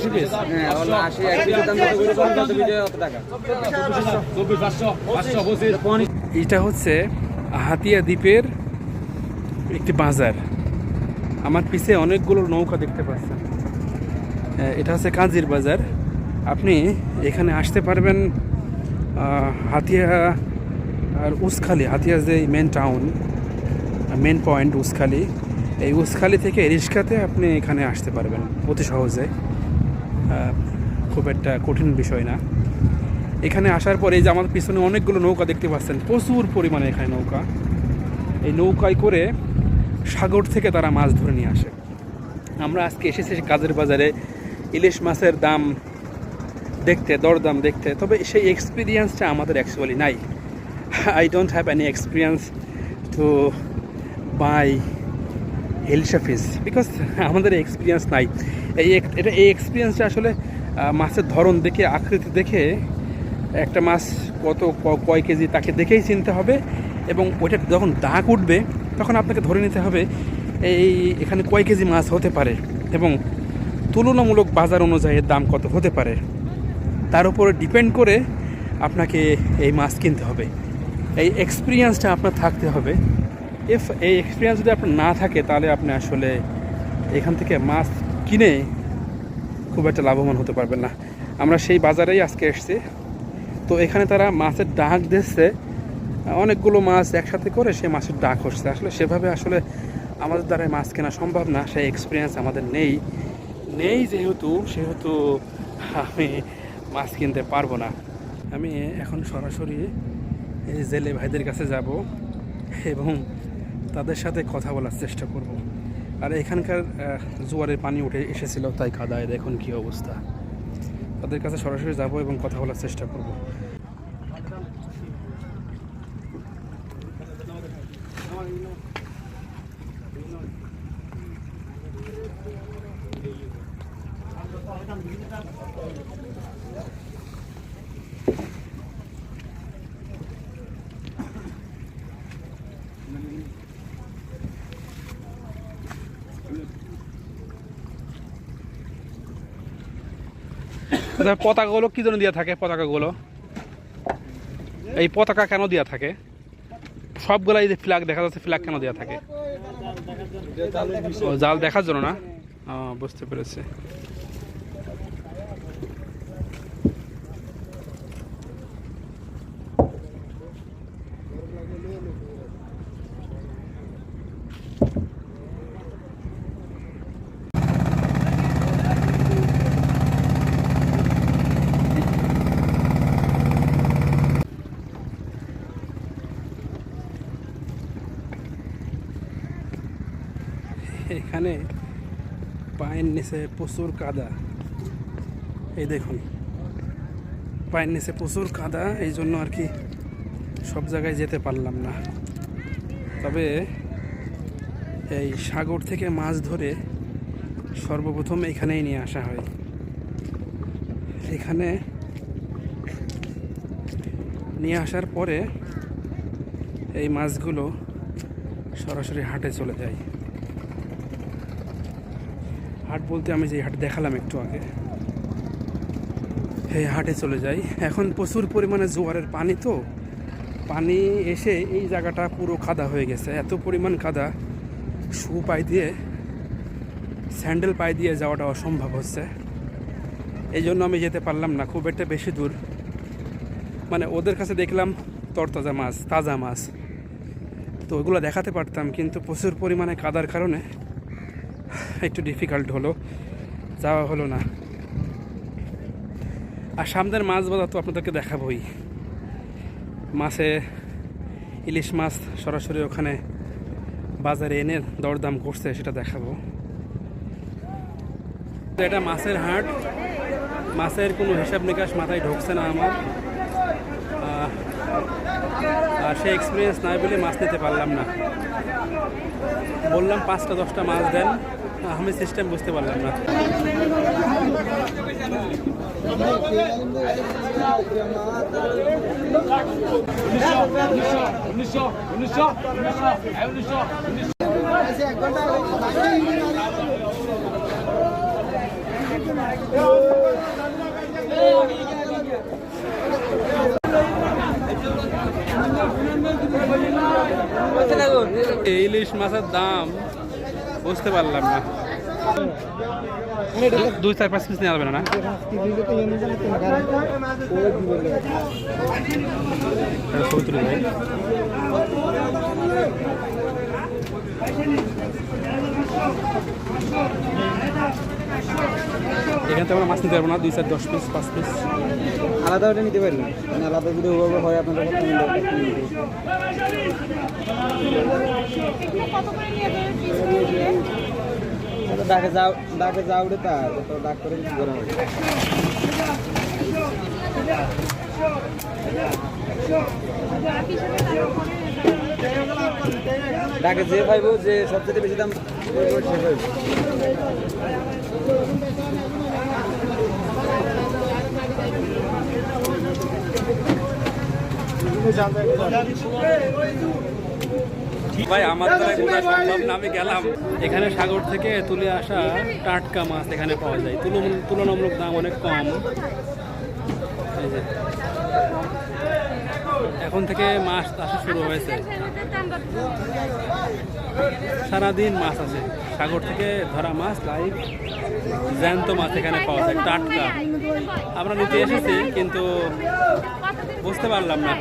80 piece? হ্যাঁ, 80 এক পিসের দাম কত করে? 50 পিসে কত টাকা? 24,500 এটা হচ্ছে হাতিয়া দ্বীপের একটি বাজার। আমার পিছে অনেকগুলো নৌকা দেখতে পাচ্ছেন। এটা হচ্ছে কাজির বাজার। আপনি এখানে আসতে পারবেন হাতিয়া আর উসখালি। হাতিয়া যে মেন টাউন, মেন পয়েন্ট উসখালি, এই উসখালি থেকে রিক্সাতে আপনি এখানে আসতে পারবেন অতি সহজে। খুব একটা কঠিন বিষয় না। এখানে আসার পরে এই যে আমার পিছনে অনেকগুলো নৌকা দেখতে পাচ্ছেন, প্রচুর পরিমাণে এখানে নৌকা। এই নৌকায় করে সাগর থেকে তারা মাছ ধরে নিয়ে আসে। আমরা আজকে এসেছি কাজের বাজারে ইলিশ মাছের দাম দেখতে, দরদাম দেখতে। তবে সেই এক্সপিরিয়েন্সটা আমাদের অ্যাকচুয়ালি নাই। I don't have any experience to buy ilisha fish, because আমাদের এক্সপিরিয়েন্স নাই। এই এক্সপিরিয়েন্সটা আসলে মাছের ধরন দেখে, আকৃতি দেখে, একটা মাছ কয় কেজি তাকে দেখেই চিনতে হবে। এবং ওইটা যখন দাগ উঠবে তখন আপনাকে ধরে নিতে হবে এখানে কয় কেজি মাছ হতে পারে এবং তুলনামূলক বাজার অনুযায়ী দাম কত হতে পারে, তার উপরে ডিপেন্ড করে আপনাকে এই মাছ কিনতে হবে। এই এক্সপিরিয়েন্সটা আপনার থাকতে হবে। এই এক্সপিরিয়েন্স যদি আপনার না থাকে তাহলে আপনি আসলে এখান থেকে মাছ কিনে খুব একটা লাভবান হতে পারবেন না। আমরা সেই বাজারেই আজকে এসেছি। তো এখানে তারা মাছের ডাক দিচ্ছে, অনেকগুলো মাছ একসাথে করে সেই মাছের ডাক হচ্ছে। আসলে সেভাবে আসলে আমাদের দ্বারা মাছ কেনা সম্ভব না, সেই এক্সপিরিয়েন্স আমাদের নেই সেহেতু আমি মাছ কিনতে পারবো না। আমি এখন সরাসরি এই জেলে ভাইদের কাছে যাব এবং তাদের সাথে কথা বলার চেষ্টা করব। আর এখানকার জোয়ারের পানি উঠে এসেছিল, তাই কাদায় দেখুন কী অবস্থা। তাদের কাছে সরাসরি যাব এবং কথা বলার চেষ্টা করব। পতাকাগুলো কি জন্য দেওয়া থাকে? পতাকাগুলো, এই পতাকা কেন দেওয়া থাকে? সবগুলা এই যে ফ্ল্যাগ দেখা যাচ্ছে, ফ্ল্যাগ কেন দেওয়া থাকে? জাল দেখার জন্য না? বুঝতে পেরেছি। এখানে পায়ের নিচে প্রচুর কাদা, এই দেখুন পায়ের নিচে প্রচুর কাদা, এই জন্য আর কি সব জায়গায় যেতে পারলাম না। তবে এই সাগর থেকে মাছ ধরে সর্বপ্রথম এখানেই নিয়ে আসা হয়। এখানে নিয়ে আসার পরে এই মাছগুলো সরাসরি হাটে চলে যায়। হাট বলতে আমি যে হাট দেখালাম একটু আগে, এই হাটে চলে যাই। এখন প্রচুর পরিমাণে জোয়ারের পানি, তো পানি এসে এই জায়গাটা পুরো কাদা হয়ে গেছে। এত পরিমাণ কাদা, শু পায়ে দিয়ে, স্যান্ডেল পায়ে দিয়ে যাওয়াটা অসম্ভব হচ্ছে। এই জন্য আমি যেতে পারলাম না খুব একটা বেশি দূর। মানে ওদের কাছে দেখলাম তরতাজা মাছ, তাজা মাছ, তো ওইগুলো দেখাতে পারতাম, কিন্তু প্রচুর পরিমাণে কাদার কারণে একটু ডিফিকাল্ট হলো, যাওয়া হলো না। আর সামনের মাছ বাজার তো আপনাদেরকে দেখাবোই। মাছে ইলিশ মাছ সরাসরি ওখানে বাজারে এনে দরদাম করছে, সেটা দেখাবো। এটা মাছের হাট, মাছের কোনো হিসাব নিকাশ মাথায় ঢুকছে না আমার। আর সে এক্সপিরিয়েন্স নাই বলে মাছ নিতে পারলাম না। বললাম 5টা-10টা মাছ দেন, আমি সিস্টেম বুঝতে পারলাম না। এই ইলিশ মাছের দাম বুঝতে পারলাম না। 2-4-5 পিস নেওয়া যাবে না? ছবি তুলে ভাই। এখান থেকে আমরা মাছ নিতে পারবো না, 2-4-10 পিস 5 পিস আলাদা ওটা নিতে পারবেন, মানে আলাদা যদি ওভাবে হয় আপনাদের কত নিতে হবে? ডাকে যাও রে, তা তো ডাক করে কি করা হবে? ডাকে যে পাইবো, যে সবচেয়ে বেশি দাম সে পাইবো। ভাই আমার দ্বারা বোঝা সম্ভব না, আমি গেলাম এখানে সাগর থেকে তুলে আসা টাটকা মাছ এখানে পাওয়া যায়, তুলনামূলক দাম অনেক কম। এই যে এখন থেকে মাছ আসা শুরু হয়েছে, সারাদিন মাছ আছে, সাগর থেকে ধরা মাছ, লাইভ জ্যান্ত মাছ এখানে পাওয়া যায় টাটকা। আমরা নিতে এসেছি কিন্তু বুঝতে পারলাম না।